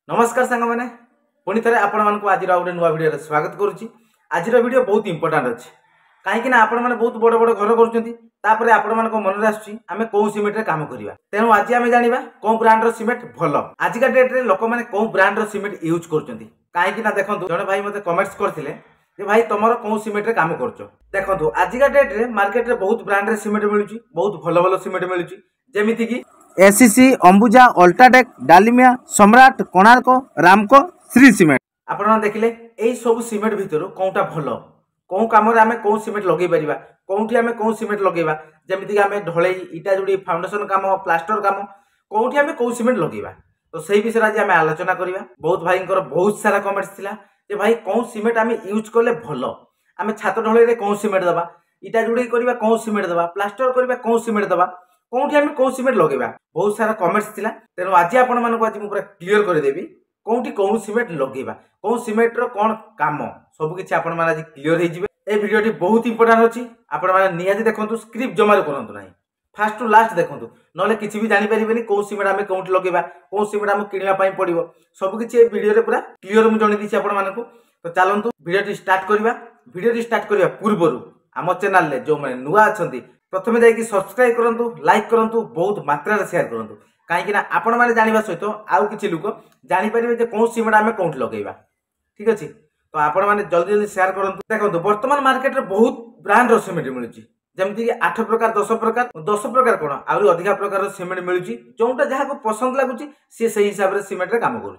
नमस्कार सांग मैंने पुणी थे आपण मानक आज गोटे नुआ भिडियो स्वागत करुच्ची। आज भिडियो बहुत इंपोर्टाट अच्छे कहीं आपण मैंने बहुत बड़ बड़ घर कर आपण मान मन में आम कौ सीमेंट काम करवा तेणु आज आम जाना कौ ब्रांड सीमेंट भल आजिका डेट्रे लोक मैंने कौ ब्रांड सीमेंट यूज कर कहीं देखो जड़े भाई मत कमेंट्स करते भाई तुम कौ सीमेंट काम कर देखो आजिका डेट्रे मार्केट में बहुत ब्रांड सीमेंट मिलूँ बहुत भल भल सीमेंट मिलूँ जमीती की एसीसी अंबुजा अल्ट्राटेक डालिमिया सम्राट कोणार्क रामको श्री सीमेंट आपण देखिले एई सब सीमेंट भितर कौटा भल कौ कम आम कौ सीमेंट लगे पार कौटी आम कौ सीमेंट लगेगा जमीती आम ढलई इटा जोड़ी फाउंडेशन काम प्लास्टर काम कौटी आम कौ सीमेंट लगेगा तो सही विषय आज आम आलोचना करवा। बहुत भाई बहुत सारा कमेंट्स थिला जे भाई कौ सीमेंट आम यूज कले भल आम छात ढलई कौ सीमेंट दबा इटा जोड़ी करवा कौ सीमेंट दबा प्लास्टर करवा कौ सीमेंट दबा कौटी आम कौ सीमेंट लगेगा बहुत सारा कमेंट्स थिला तेणु आज आपण मानक आज पूरा क्लियर करदेवी कौटी कौ सीमेंट लगेगा कौ सीमेंट रो कौन काम सबकि आपण मैंने आज क्लियर हो ए भिडियोटी बहुत इंपोर्टाट अच्छी आपण मैंने निहाती देखो स्क्रिप्ट जमार करूँ ना फास्ट टू लास्ट देखो ना किसी भी जानीपर कौ सीमेंट आम कौटी लगेगा कौ सीमेंट आम किणवाई पड़ो सबकि भिडियो पूरा क्लियर मुझे जन दी आपण मानक तो चलतु भिडियोटी स्टार्ट करवा। भिडियोटी स्टार्ट करने पूर्व आम चैनल जो मैंने नुआ अच्छा प्रथम जाकि सब्सक्राइब करूँ लाइक करूँ बहुत मात्रा शेयर करूँ कहीं आपण मैंने जाना सहित आउ कि लोक जानीपर कौन सीमेंट आम कौटी लगेगा ठीक अच्छे तो आपण मैंने जल्दी जल्दी शेयर करूँ। देखो बर्तमान मार्केट में बहुत ब्रांड सीमेंट मिलूँ जमीक 8 प्रकार 10 प्रकार कौन आहरी अधिका प्रकार सीमेंट मिलूँ जोटा जहाँ को पसंद लगुच सी से हिसाब से सीमेंट काम कर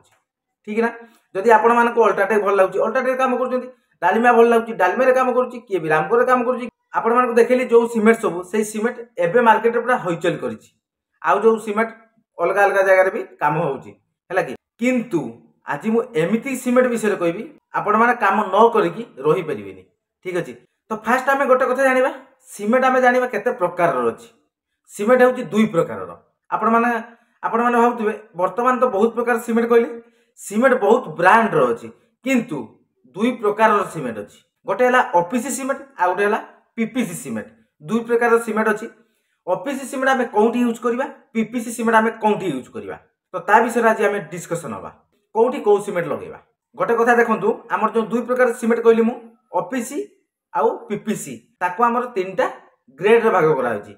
ठीक ना। जदि आपण मानक अल्ट्राटेक भल लगुच अल्ट्राटेक काम कर डालिमिया भल लगुच डालिमिया काम कर किए भी रामको काम कर आपण मानक देखिली जो सीमेंट सब से सीमेंट एबे मार्केट में पूरा हलचल करिछि आउ जो सीमेंट अलग अलग जगह भी काम होउछि हैला किंतु आज मु एमिति सीमेंट विषय कहबी आपण माने काम न करिकी रही परिबेनी ठीक अछि। तो फास्ट आमे गोटे कथा जानिबा सीमेंट आमे जानिबा केते प्रकार रो अछि। सीमेंट होउछि दुई प्रकार रो आपण माने भाबुथिबे वर्तमान तो बहुत प्रकार सीमेंट कहली सीमेंट बहुत ब्रांड रो अछि किंतु दुई प्रकार रो सीमेंट अछि गोटे हला ओपीसी सीमेंट आ गोटे हला पीपीसी सीमेंट दुई प्रकार सीमेंट अच्छी। ओपीसी सीमेंट आम कौटी यूज करवा पीपीसी सीमेंट आम कौटी यूज करवा तो ता विषय आज आम डिस्कसन हवा कौटी कौ सीमेंट लगेगा। गोटे कथा देखु आमर जो दुई प्रकार सीमेंट कहली मु ओपीसी आउ पीपीसी ताको आमर तीनटा ग्रेड रे भाग करा होची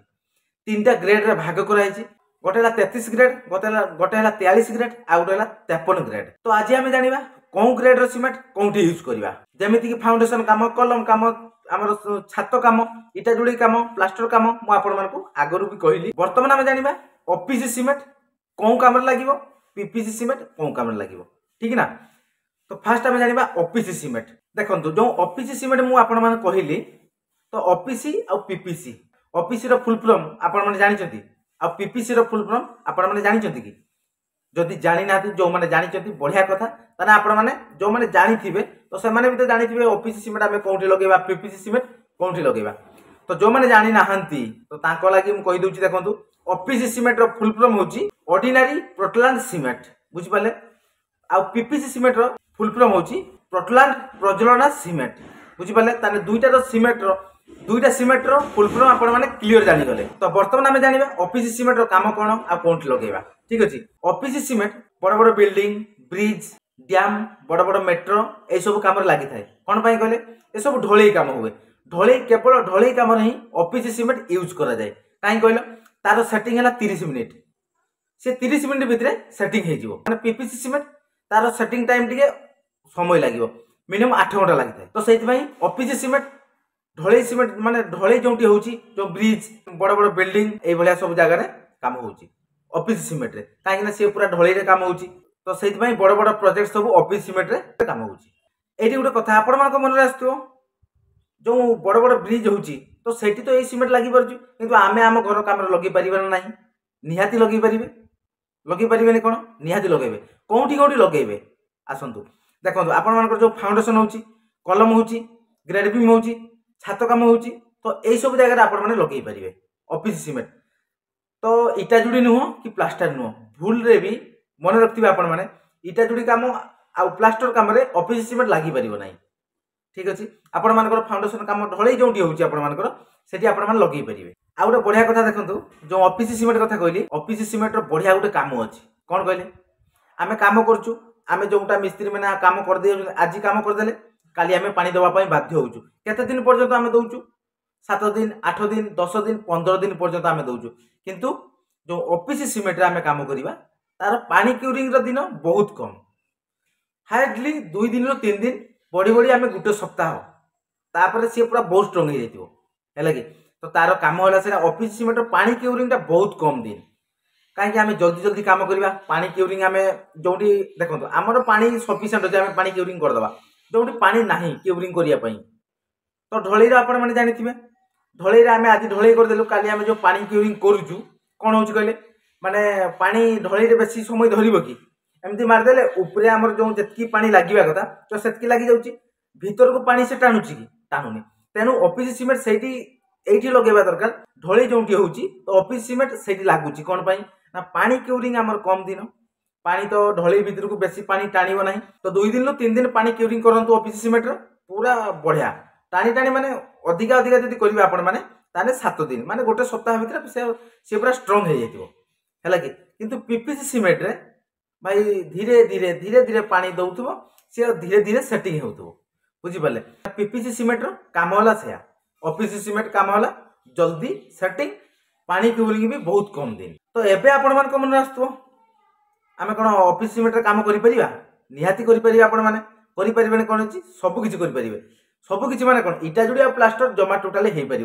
तीनटा ग्रेड रे भाग करा होची गोटे हला 33 ग्रेड गोटे हला 43 ग्रेड आ गोटे हला 53 ग्रेड। तो आज आम जानिबा कौ ग्रेड रो सीमेंट कौटी यूज करवा जेमिति कि फाउंडेशन काम कलम काम आमर छात काम इटा जोड़ी काम प्लास्टर काम मु आपण मानकु आगरु भी कहली। वर्तमान आम जानिबा ओपीसी सीमेंट कौ काम लागिवो पीपीसी सीमेंट कौ काम लागिवो ठीक ना। तो फास्ट आम जानिबा ओपीसी सीमेंट देखंतु जो ओपीसी सीमेंट मु आपण मान कहली तो ओपीसी आ पीपीसी ओपीसी रो फुल फॉर्म आपण माने जानिचंती आ पीपीसी रो फुल फॉर्म आपण माने जानिचंती कि जदि जानि नाथि जो माने जानिचंती बढ़िया कथा ताना आपण माने जो माने जानिथिबे तो से माने भी तो जानिथिबे ओपीसी सीमेंट आमे कोठी लगेबा पीपीसी सीमेंट कोठी लगेबा तो जो माने जानि नाहंती तो ताको लागि मु कहि दोछि देखंतु ओपीसी सीमेंट रो फुल फॉर्म होछि ऑर्डिनरी पोर्टलैंड सीमेंट बुझि पाले आ पीपीसी सीमेंट रो फुल फॉर्म होछि पोर्टलैंड प्रज्वलना सीमेंट बुझि पाले ताने दुईटा सीमेंट रो फुल फॉर्म आपण माने क्लियर जानि गले। तो वर्तमान आमे जानिबा ओपीसी सीमेंट रो काम कोन आ कोठी लगेबा ठीक अछि। ओपीसी सीमेंट बड़ बड़ बिल्डिंग ब्रिज डैम बड़ बड़ मेट्रो ए सब काम लगी थाए कौन पाई कहले ए सब ढलई काम हुए ढलई केवल ढलई काम ही ओपीसी सीमेंट यूज करा जाए कहीं कहल तार सेटिंग है 30 मिनिट से 30 मिनिट भितर सेटिंग हो माने पीपीसी सीमेंट तार सेटिंग टाइम टिके समय लगे मिनिमम 8 घंटा लगी थाए। तो से ओपीसी सीमेंट ढलई सीमेंट माने ढलई जोटी होची जो ब्रिज बड़ बड़ बिल्डिंग ए भलिया सब जगह काम होची ओपीसी सीमेंट रे काहे से पूरा ढलई रे काम होची तो से बड़ बड़ प्रोजेक्ट सब ओपीसी सीमेंट रे काम होची। एटी गोटे कथा आपण मान मन रे आस्तो जो बड़ बड़ ब्रिज होची तो सेठी तो ए सीमेंट लागि परछु किंतु आमे आम घर काम रे लगी परिबा नाही निहाती लगी परिबेनी कोन निहाती लगेबे कोठी कोठी लगेबे आसंतु देखंतु आपण मान जो फाउंडेशन होची कलम होची ग्रेड बीम होची छात काम होची तो ए सब जगह रे आपण माने लगे परिबे ओपीसी सीमेंट तो इटा जुड़ी नुह कि प्लास्टर नुह भूल रे भी मन रखिबे आपण माने इटा जुड़ी काम आ प्लास्टर काम रे ओपीसी सीमेंट लागि परिबो नाही ठीक अछि। आपण मानकर फाउंडेशन काम ढलई जोंटी होउची आपण मानकर सेठी आपण मान लगे परिबे। आ गोटे बढ़िया कथा देखंतु जो ओपीसी सीमेंट कथा कहली ओपीसी सीमेंट रो बढ़िया गोटे काम अछि कोन कहले आमे काम करछु आम जोटा मिस्त्री मैंने कम कर दे आज कम करदे काली आम पानी देवाई बाध्य होचु केते दिन पर्यंत आम दौचु 7 दिन 8 दिन 10 दिन 15 दिन पर्यंत आम दौचु किंतु जो ओपीसी सीमेंट आम कम करवा तार पानी क्यूरिंग दिन बहुत कम हार्डली 2 दिन 3 दिन बढ़ी बढ़ी आम गोटे सप्ताह तापर सी पूरा बहुत स्ट्रंग हो जाए कि तो तार कम है ओपीसी सीमेंट पानी क्यूरिंग बहुत कम दिन कहीं आम जल्दी जल्दी कम करवा पानी क्यूरिंग आम जो देखो आमर पानी सफिसीयंट अच्छे आम पानी क्यूरिंग करदे जो पानी ना क्यूरिंग करने तो ढलई आपण मैंने जानी ढलई आम आज ढलई करदेलु काली आम जो पानी क्यूरिंग करुचु कौन हो कहले माने पानी ढलई बेसी समय धरब कि एमती मारिदेले उपरे आमर जो जी पानी लगे कथा तो से लगी जाऊँगी भीतर को पानी से टाणुची कि टाणुनी तेणु ओपीसी सीमेंट से लगेगा दरकार ढलई जो तो ओपीसी सीमेंट से लगुच कौन ना पानी क्यूरिंग आमर कम दिन पानी तो ढलई भीतर को बेसी पानी टाणिब ना तो 2 दिन 3 दिन पानी क्यूरिंग करूँ ओपीसी सीमेंट पूरा बढ़िया टाणी टाणी माने अधिका अधिका जब करेंगे आपण मैंने ताने 7 दिन माने गोटे सप्ताह भीतर से पूरा स्ट्रंग हो जाए है कि पीपीसी सीमेंट रे भाई धीरे धीरे धीरे धीरे पानी दौथुब सी धीरे धीरे सेटिंग हो बुझिपारे पीपीसी सीमेंट काम होला से ओपीसी सीमेंट काम होला जल्दी सेटिंग पानी क्यूरिंग भी बहुत कम दिन तो एबे आपण मान मन आसुव आम कौन ओपीसी सीमेंट काम करिपरिबा निहाती करिपरिबा आपण माने करिपरिबेनी कौन अछि सब किछि करिपरिबे सब किछि माने कौन इटा जोड़िया प्लास्टर जमा टोटाली हो पार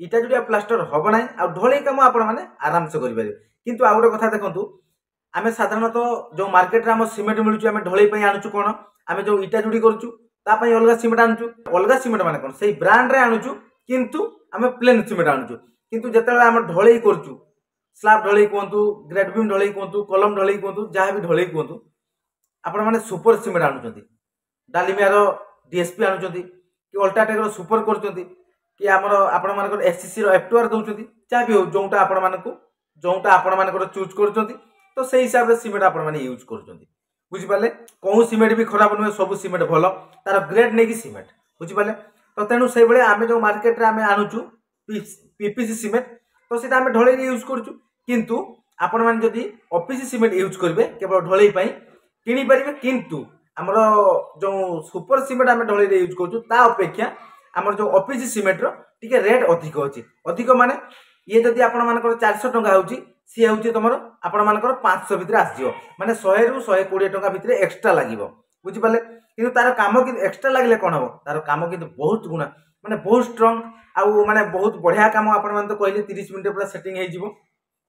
इटा जोड़िया प्लास्टर हम ना आ ढलई कम आपण मैंने आराम से करेंगे किंतु आउ गोटे कथा देखूँ आम साधारणतः जो मार्केट में आम सीमेंट मिलूँ आम ढलई आणुचु कौन आम जो इटा जोड़ी करुचु अलग सीमेंट आणुचु अलग सीमेंट माने कौन से ब्रांड रे आणुचु किंतु आम प्लेन सीमेंट आणुचु किंतु जिते आम ढलई करुचु स्लाब ढलई कहतु ग्रेड बीम ढलई कहतु कलम ढलई कहतु जहाँ भी ढलई कहतु आपण मैंने सुपर सीमेंट आणुचंती डालिमियार डीएसपी आणुचंती कि अल्ट्राटेक सुपर कर कि आमर आपण मान एससीसी F2R दौरान जहाँ भी हो जोटा आपण मानक जोटा आपण मान चूज कर तो से हिसाब से सीमेंट आपण मैंने यूज कर बुझिपारे कौन सीमेंट भी खराब नुहे सब सीमेंट भल तार ग्रेड नहीं कि सीमेंट बुझिपारे तो तेणु से भाई आम जो मार्केट आम आणुचु पीपीसी सीमेंट तो सीटा आम ढलई यूज करुचु किंतु आपण मैंने जदि ओपीसी सीमेंट यूज करेंगे केवल ढलई किनी पारे किंतु आमर जो सुपर सीमेंट आम ढलई यूज करुँ अपेक्षा आमर जो ओपीसी सीमेंट टिके रेट अधिक अच्छी अधिक माने ये जदि आपण मानकर 400 टंका होची सी होची तुम आपण मानकर 500 भितर आसीयो माने 100 रु 120 टंका भितर एक्स्ट्रा लागिवो बुझि पाले किंतु तार काम कि एक्स्ट्रा लागले कोन हो तार काम कि बहुत गुणा माने बहुत स्ट्रांग आउ माने बहुत बढ़िया काम आपण मान तो कहले 30 मिनिट पूरा सेटिंग हे जिवो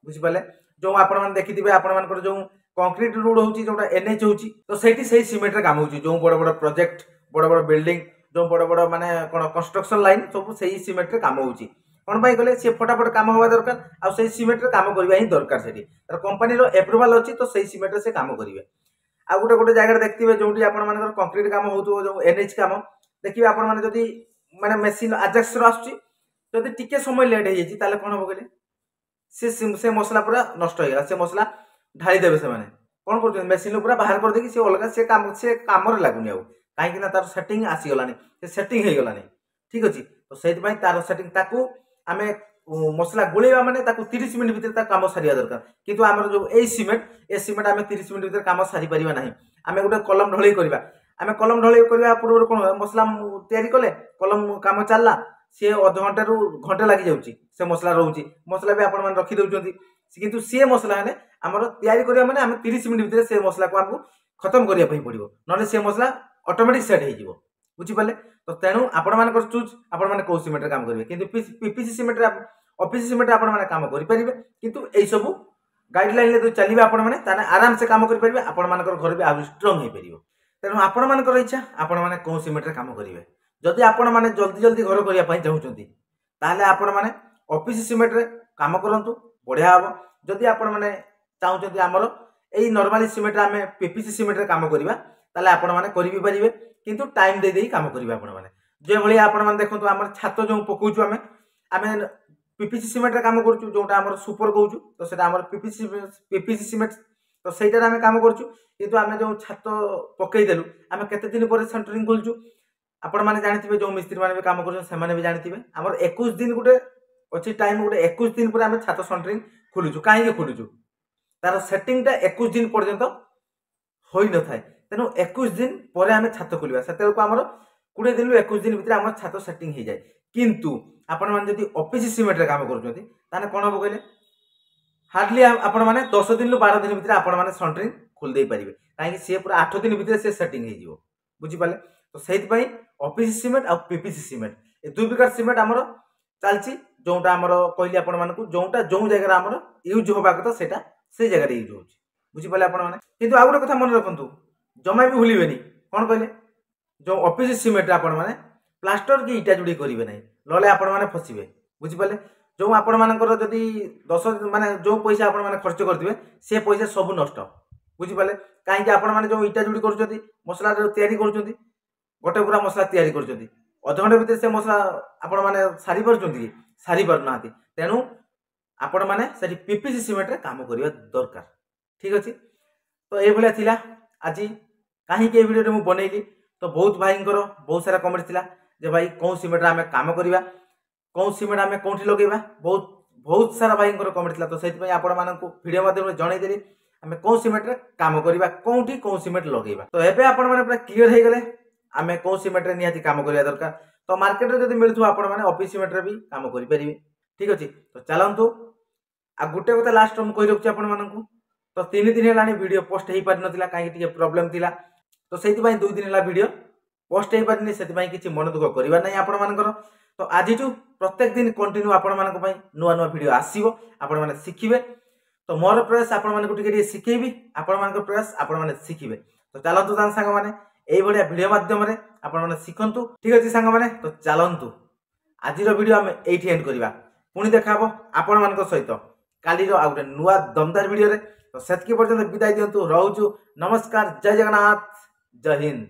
बुझि पाले जो आपण मान देखिथिबे आपण मानकर जो कंक्रीट रोड होची जोटा एनएच होची तो सेठी सही सीमेंट रे काम होची जो बड़ बड़ प्रोजेक्ट बड़ बड़ बिल्डिंग जो बड़ बड़ माने कोन कंस्ट्रक्शन लाइन सब सही सीमेंट रे काम होची कौन पाई गले सी फटाफट काम हवा दरकार आ सही सीमेंट रे काम करबा ही दरकार सेठी तर कंपनी रो एप्रूवल अछि तो सही सीमेंट रे से काम करिवे आ गोटे गोटे जगह देखथिबे जोंटी आपण मानकर कंक्रीट काम होतो जो एनएच काम देखिबे आपण माने जदी माने मशीन आजक्स रो आछी जदी टिके समय लेट हे जेची ताले कोन हो गले से मसला पूरा नष्ट हो गया से मसला ढाई देबे से माने कोन करथि मशीन पूरा बाहर कर देकी से अलगा से काम रे लागुनी आउ काहे कि ना तार सेटिंग आसी गलानी से सेटिंग हे गलानी ठीक अछि तो सेति पई तार सेटिंग ताकू आमे मसला गोलेबा माने ताकू 30 मिनिट भीतर ता काम सारिया दरकार किंतु हमर जो ए सीमेंट आमे 30 मिनिट भीतर काम सारी परिबा नाही आमे गोटे कलम ढलई करबा आमे कलम ढलई करबा पूर्व कोन मसला तयारी कले कलम काम चलला से आधा घंटा रु घंटा लागि जाउची से मसला रहउची मसला भी आपण मान रखि दउचंती किंतु से मसला ने हमर तयारी करबा माने आमे 30 मिनिट भीतर से मसला को हमको खत्म करिया पई पड़िबो नले से मसला ऑटोमेटिक सेट हे जिवो बुझि पाले तो तेणु आपण मानकर चूज आपण माने को सीमेंट रे काम करिवे किंतु पीपीसी सीमेंट रे ओपीसी सीमेंट आपण माने काम करि परिबे किंतु एई सब गाइडलाइन ले तो चलिबे आपण माने ताने आराम से काम करि परिबे आपण मानकर घर भी आउ स्ट्रांग हे परिबो तेणु आपण मानकर इच्छा आपण माने को सीमेंट रे काम करिवे जदि आपण माने जल्दी जल्दी घर करिया पई चाहुचंती ताले आपण माने ओपीसी सीमेंट रे काम करंतु बढ़िया हबो जदि आपण माने चाहुचंती हमरो एई नॉर्मली सीमेंट रे आमे पीपीसी सीमेंट रे काम करिबा ताले आपण माने करि भी परिबे किंतु टाइम दे काम करिबा आपण माने जे भली आपण माने देखंतु हमर छातो जो पकोचु आमे पीपीसी सीमेंट रे काम करचु जोटा हमर सुपर कहउचु तो सेटा हमर पीपीसी सीमेंट तो सेटा आमे काम करचु किंतु आमे जो छातो पकई देलु आमे केते दिन पर सेंटरिंग खोलचु आपण माने जानिथिबे जो मिस्त्री माने भी काम करचु से माने भी जानिथिबे हमर 21 दिन गुटे अछि टाइम गुटे 21 दिन पर आमे छातो सेंटरिंग खोलुचु काहे के खोलुचु तार सेटिंग ता 21 दिन पर्यंत होई न थाए तेणु 21 दिन पर आम छात खोलिया से 20 दिन 21 दिन भितर आम छात सेटिंग हो जाए। किंतु आपण मैंने जब ओपीसी सीमेंट काम कर कौन हम कहले हार्डली आपण मैंने 10 दिन 12 दिन भितर आपण मैंने सेंटरिंग खोल दे पारे कहीं सी पूरा 8 दिन भितर से सेटिंग हो बुझीपारे। तो से ओपीसी सीमेंट आ पीपीसी सीमेंट ए दुई प्रकार सीमेंट आमर चलती जोटा आमर कहली आपण मानक जोटा जो जगह आमर यूज होगा कथा से जगह यूज हो बुझीपारे आपण मैंने। किंतु आ गोटे कथा मन रखु जमा भी भूलिए कौन कहले जो ओपीसी सीमेंट आपण मैंने प्लास्टर की इटा जोड़ी करेंगे ना ना आपण मैंने फसवे बुझीपारे। जो आपण मानकर जदि 10 माने जो पैसा आपण माने खर्च करथिबे से पैसा सब नष्ट बुझीपारे। कहीं आपण माने जो इटा जोड़ी करूछथि मसला तैयारी करूछथि गोटे पूरा मसला तैयारी करूछथि अध घंटे भीतर से मसला आपण माने सारी पारुछथि सारी पार नाथि तेनु आपण माने सेठी पीपीसी सीमेंट रे काम करिया दरकार ठीक अछि। तो ए भलिया थिला आज कहीं के वीडियो रे मु बनेइली तो बहुत भाईंकर बहुत सारा कमेंट थिला जे भाई कौन सीमेंट रे आमे काम करिया कौन सीमेंट आमे कोठी लगेबा बहुत बहुत सारा भाईंकर कमेंट थिला। तो सेति पई आपण मानकु वीडियो माध्यम रे जणै देली आमे कौन सीमेंट रे काम करिया कोठी कौन सीमेंट लगेबा। तो एबे आपण माने पूरा क्लियर हे गेले आमे कौन सीमेंट रे निहाती काम करिया दरकार। तो मार्केट रे जदि मिलथु आपण माने ओपीसी सीमेंट रे भी काम करि परिबे ठीक अछि। तो चलंतु आ गुटे कथा लास्ट हम कहि रखछि आपण मानकु तो 3 दिन हेलानी वीडियो पोस्ट हे पारि नथिला काहे टिके प्रॉब्लम थिला तो सेति पई 2 दिन हेला वीडियो पोस्ट हे पारिनी सेति पई किछि मन दुख करिबा नै आपण मानकर। तो आज प्रत्येक दिन कंटिन्यू आपण मानक पई नुआ नुआ वीडियो आसीबो आपण माने सिखिबे। तो मोर प्रयास आपण मानक टिके सिखेबी आपण मानक प्रयास आपण माने सिखिबे। तो चलंतु तान संग माने एई भलिया वीडियो माध्यम रे आपण माने सिखंतु ठीक अछि संग माने। तो चलंतु आज रो वीडियो हम एठी एंड करबा पुनी देखाबो आपण मानक सहित काली रो आ गुटे नुआ दमदार वीडियो रे। तो सेतकी पर्यंत विदाई दियंतु रहउछु नमस्कार जय जगन्नाथ जय हिंद।